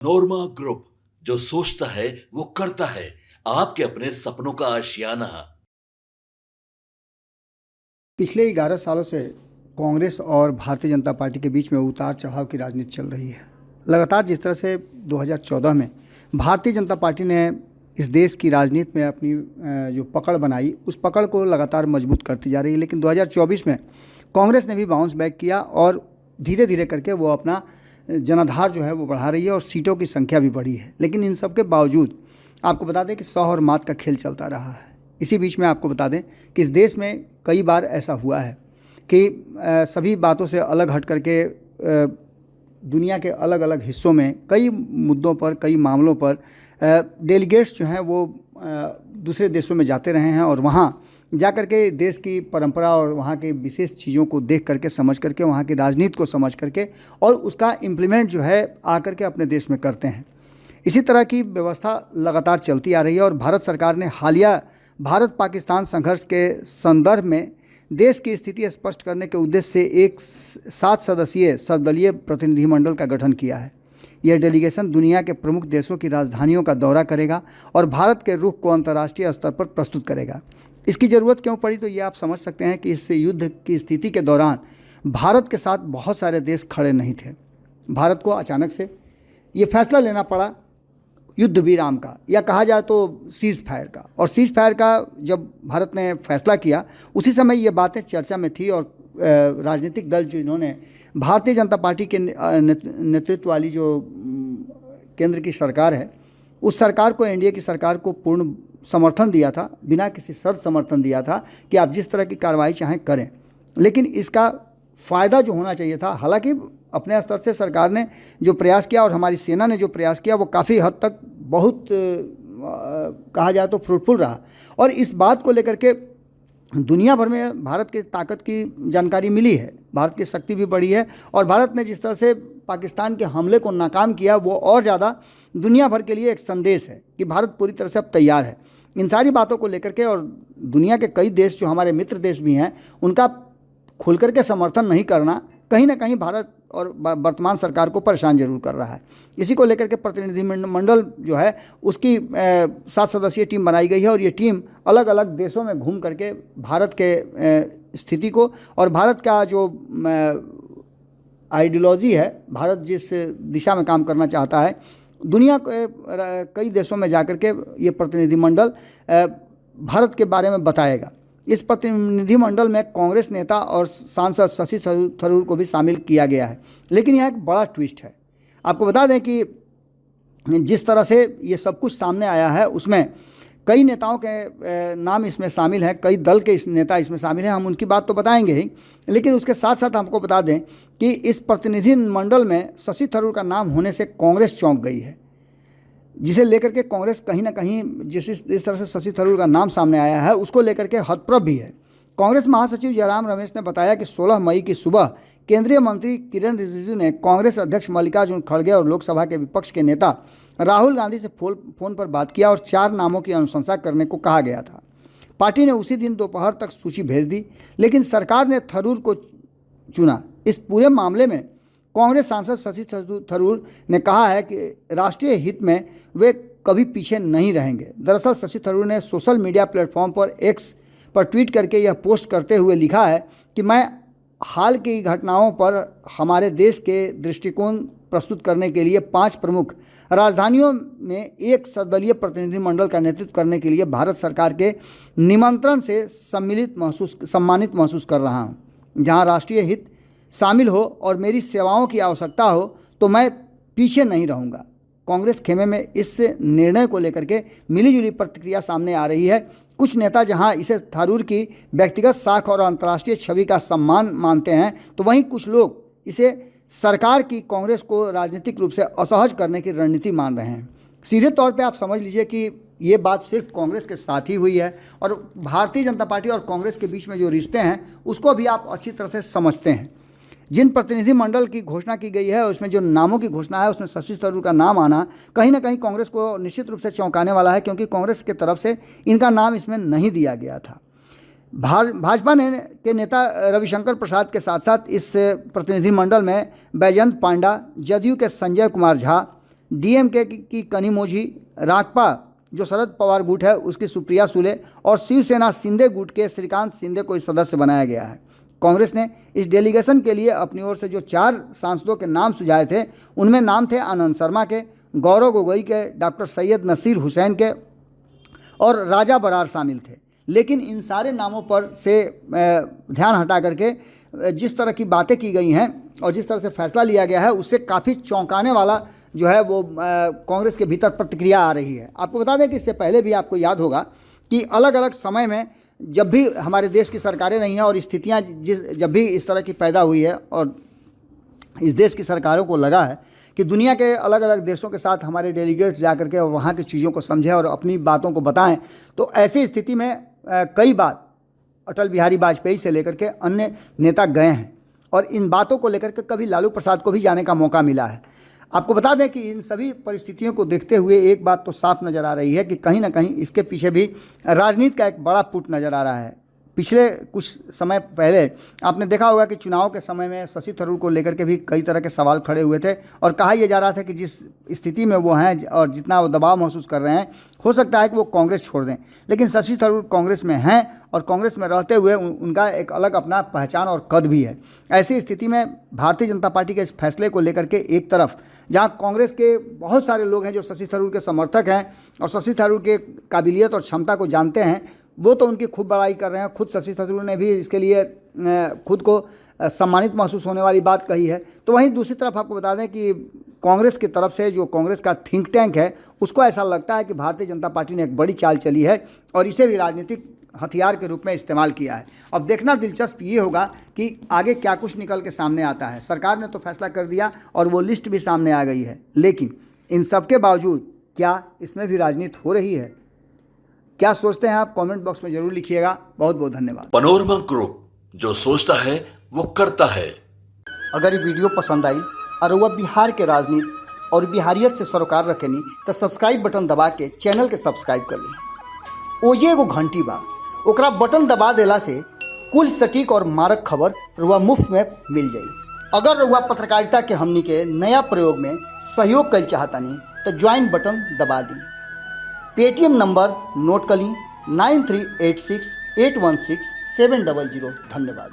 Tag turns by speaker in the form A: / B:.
A: नोरमा group, जो सोचता है वो करता है। आपके अपने सपनों का आशियाना।
B: पिछले 11 सालों से कांग्रेस और भारतीय जनता पार्टी के बीच में उतार चढ़ाव की राजनीति चल रही है। लगातार जिस तरह से 2014 में भारतीय जनता पार्टी ने इस देश की राजनीति में अपनी जो पकड़ बनाई, उस पकड़ को लगातार मजबूत करती जा रही है। लेकिन 2024 में कांग्रेस ने भी बाउंस बैक किया और धीरे धीरे करके वो अपना जनाधार जो है वो बढ़ा रही है और सीटों की संख्या भी बढ़ी है। लेकिन इन सब के बावजूद आपको बता दें कि सौ और मात का खेल चलता रहा है। इसी बीच में आपको बता दें कि इस देश में कई बार ऐसा हुआ है कि सभी बातों से अलग हट करके दुनिया के अलग अलग हिस्सों में कई मुद्दों पर, कई मामलों पर डेलीगेट्स जो हैं वो दूसरे देशों में जाते रहे हैं और वहाँ जा कर के देश की परंपरा और वहाँ के विशेष चीज़ों को देख करके, समझ करके, वहाँ की राजनीति को समझ करके और उसका इम्प्लीमेंट जो है आकर के अपने देश में करते हैं। इसी तरह की व्यवस्था लगातार चलती आ रही है और भारत सरकार ने हालिया भारत पाकिस्तान संघर्ष के संदर्भ में देश की स्थिति स्पष्ट करने के उद्देश्य से एक 7 सदस्यीय सर्वदलीय प्रतिनिधिमंडल का गठन किया है। यह डेलीगेशन दुनिया के प्रमुख देशों की राजधानियों का दौरा करेगा और भारत के रुख को अंतर्राष्ट्रीय स्तर पर प्रस्तुत करेगा। इसकी ज़रूरत क्यों पड़ी, तो ये आप समझ सकते हैं कि इस युद्ध की स्थिति के दौरान भारत के साथ बहुत सारे देश खड़े नहीं थे। भारत को अचानक से ये फैसला लेना पड़ा युद्ध विराम का, या कहा जाए तो सीज़ फायर का। और सीज़ फायर का जब भारत ने फैसला किया, उसी समय ये बातें चर्चा में थी और राजनीतिक दल जिन्होंने भारतीय जनता पार्टी के नेतृत्व वाली जो केंद्र की सरकार है, उस सरकार को, एनडीए की सरकार को पूर्ण समर्थन दिया था, बिना किसी शर्त समर्थन दिया था कि आप जिस तरह की कार्रवाई चाहें करें। लेकिन इसका फ़ायदा जो होना चाहिए था, हालांकि अपने स्तर से सरकार ने जो प्रयास किया और हमारी सेना ने जो प्रयास किया वो काफ़ी हद तक बहुत कहा जाए तो फ्रूटफुल रहा। और इस बात को लेकर के दुनिया भर में भारत की ताकत की जानकारी मिली है, भारत की शक्ति भी बढ़ी है और भारत ने जिस तरह से पाकिस्तान के हमले को नाकाम किया वो और ज़्यादा दुनिया भर के लिए एक संदेश है कि भारत पूरी तरह से अब तैयार है। इन सारी बातों को लेकर के और दुनिया के कई देश जो हमारे मित्र देश भी हैं, उनका खुल करके समर्थन नहीं करना कहीं ना कहीं भारत और वर्तमान सरकार को परेशान जरूर कर रहा है। इसी को लेकर के प्रतिनिधिमंडल जो है उसकी 7 सदस्यीय टीम बनाई गई है और ये टीम अलग अलग देशों में घूम करके भारत के स्थिति को और भारत का जो आइडियोलॉजी है, भारत जिस दिशा में काम करना चाहता है, दुनिया के कई देशों में जाकर के ये प्रतिनिधिमंडल भारत के बारे में बताएगा। इस प्रतिनिधिमंडल में कांग्रेस नेता और सांसद शशि थरूर को भी शामिल किया गया है। लेकिन यहाँ एक बड़ा ट्विस्ट है। आपको बता दें कि जिस तरह से ये सब कुछ सामने आया है उसमें कई नेताओं के नाम इसमें शामिल हैं, कई दल के नेता इसमें शामिल हैं। हम उनकी बात तो बताएंगे ही, लेकिन उसके साथ साथ हमको बता दें कि इस प्रतिनिधिमंडल में शशि थरूर का नाम होने से कांग्रेस चौंक गई है, जिसे लेकर के कांग्रेस कहीं ना कहीं जिस तरह से शशि थरूर का नाम सामने आया है उसको लेकर के हतप्रभ भी है। कांग्रेस महासचिव जयराम रमेश ने बताया कि 16 मई की सुबह केंद्रीय मंत्री किरेन रिजिजू ने कांग्रेस अध्यक्ष मल्लिकार्जुन खड़गे और लोकसभा के विपक्ष के नेता राहुल गांधी से फोन पर बात किया और 4 नामों की अनुशंसा करने को कहा गया था। पार्टी ने उसी दिन दोपहर तक सूची भेज दी, लेकिन सरकार ने थरूर को चुना। इस पूरे मामले में कांग्रेस सांसद शशि थरूर ने कहा है कि राष्ट्रीय हित में वे कभी पीछे नहीं रहेंगे। दरअसल शशि थरूर ने सोशल मीडिया प्लेटफॉर्म पर एक्स पर ट्वीट करके यह पोस्ट करते हुए लिखा है कि मैं हाल की घटनाओं पर हमारे देश के दृष्टिकोण प्रस्तुत करने के लिए 5 प्रमुख राजधानियों में एक सर्वदलीय प्रतिनिधिमंडल का नेतृत्व करने के लिए भारत सरकार के निमंत्रण से सम्मानित महसूस कर रहा हूँ। जहाँ राष्ट्रीय हित शामिल हो और मेरी सेवाओं की आवश्यकता हो तो मैं पीछे नहीं रहूँगा। कांग्रेस खेमे में इस निर्णय को लेकर के मिलीजुली प्रतिक्रिया सामने आ रही है। कुछ नेता जहां इसे थरूर की व्यक्तिगत साख और अंतर्राष्ट्रीय छवि का सम्मान मानते हैं, तो वहीं कुछ लोग इसे सरकार की कांग्रेस को राजनीतिक रूप से असहज करने की रणनीति मान रहे हैं। सीधे तौर पे आप समझ लीजिए कि ये बात सिर्फ कांग्रेस के साथ ही हुई है और भारतीय जनता पार्टी और कांग्रेस के बीच में जो रिश्ते हैं उसको भी आप अच्छी तरह से समझते हैं। जिन प्रतिनिधिमंडल की घोषणा की गई है उसमें जो नामों की घोषणा है उसमें शशि थरूर का नाम आना कहीं ना कहीं कांग्रेस को निश्चित रूप से चौंकाने वाला है, क्योंकि कांग्रेस की तरफ से इनका नाम इसमें नहीं दिया गया था। भाजपा के नेता रविशंकर प्रसाद के साथ साथ इस प्रतिनिधिमंडल में बैजयंत पांडा, जदयू के संजय कुमार झा, डीएमके की कनिमोझी, राकपा जो शरद पवार गुट है उसकी सुप्रिया सुले और शिवसेना शिंदे गुट के श्रीकांत शिंदे को सदस्य बनाया गया है। कांग्रेस ने इस डेलीगेशन के लिए अपनी ओर से जो 4 सांसदों के नाम सुझाए थे उनमें नाम थे आनंद शर्मा के, गौरव गोगोई के, डॉक्टर सैयद नसीर हुसैन के और राजा बरार शामिल थे। लेकिन इन सारे नामों पर से ध्यान हटा करके जिस तरह की बातें की गई हैं और जिस तरह से फैसला लिया गया है उससे काफ़ी चौंकाने वाला जो है वो कांग्रेस के भीतर प्रतिक्रिया आ रही है। आपको बता दें कि इससे पहले भी आपको याद होगा कि अलग अलग समय में जब भी हमारे देश की सरकारें रही हैं और स्थितियां जब भी इस तरह की पैदा हुई है और इस देश की सरकारों को लगा है कि दुनिया के अलग अलग देशों के साथ हमारे डेलीगेट्स जा करके और वहाँ की चीज़ों को समझें और अपनी बातों को बताएं, तो ऐसी स्थिति में कई बार अटल बिहारी वाजपेयी से लेकर के अन्य नेता गए हैं और इन बातों को लेकर के कभी लालू प्रसाद को भी जाने का मौका मिला है। आपको बता दें कि इन सभी परिस्थितियों को देखते हुए एक बात तो साफ नज़र आ रही है कि कहीं ना कहीं इसके पीछे भी राजनीति का एक बड़ा पुट नज़र आ रहा है। पिछले कुछ समय पहले आपने देखा होगा कि चुनाव के समय में शशि थरूर को लेकर के भी कई तरह के सवाल खड़े हुए थे और कहा यह जा रहा था कि जिस स्थिति में वो हैं और जितना वो दबाव महसूस कर रहे हैं हो सकता है कि वो कांग्रेस छोड़ दें। लेकिन शशि थरूर कांग्रेस में हैं और कांग्रेस में रहते हुए उनका एक अलग अपना पहचान और कद भी है। ऐसी स्थिति में भारतीय जनता पार्टी के इस फैसले को लेकर के एक तरफ जहां कांग्रेस के बहुत सारे लोग हैं जो शशि थरूर के समर्थक हैं और शशि थरूर के काबिलियत और क्षमता को जानते हैं, वो तो उनकी खूब बड़ाई कर रहे हैं। खुद शशि थरूर ने भी इसके लिए खुद को सम्मानित महसूस होने वाली बात कही है। तो वहीं दूसरी तरफ आपको बता दें कि कांग्रेस की तरफ से जो कांग्रेस का थिंक टैंक है उसको ऐसा लगता है कि भारतीय जनता पार्टी ने एक बड़ी चाल चली है और इसे भी राजनीतिक हथियार के रूप में इस्तेमाल किया है। अब देखना दिलचस्प ये होगा कि आगे क्या कुछ निकल के सामने आता है। सरकार ने तो फैसला कर दिया और वो लिस्ट भी सामने आ गई है, लेकिन इन सब के बावजूद क्या इसमें भी राजनीति हो रही है? क्या सोचते हैं आप? कमेंट बॉक्स में जरूर लिखिएगा। बहुत बहुत धन्यवाद।
A: पनोरमा ग्रुप, जो सोचता है वो करता है।
B: अगर ये वीडियो पसंद आई और वह बिहार के राजनीति और बिहारियत से सरोकार रखेनी तो सब्सक्राइब बटन दबा के चैनल के सब्सक्राइब कर ली। ओजे एगो घंटी बा, ओकरा बटन दबा देला से कुल सटीक और मारक खबर रुआ मुफ्त में मिल जाई। अगर रुआ पत्रकारिता के हमनी के नया प्रयोग में सहयोग कर चाहतानी तो ज्वाइन बटन दबा दी। पेटीएम नंबर नोट कर ली 9386816700। धन्यवाद।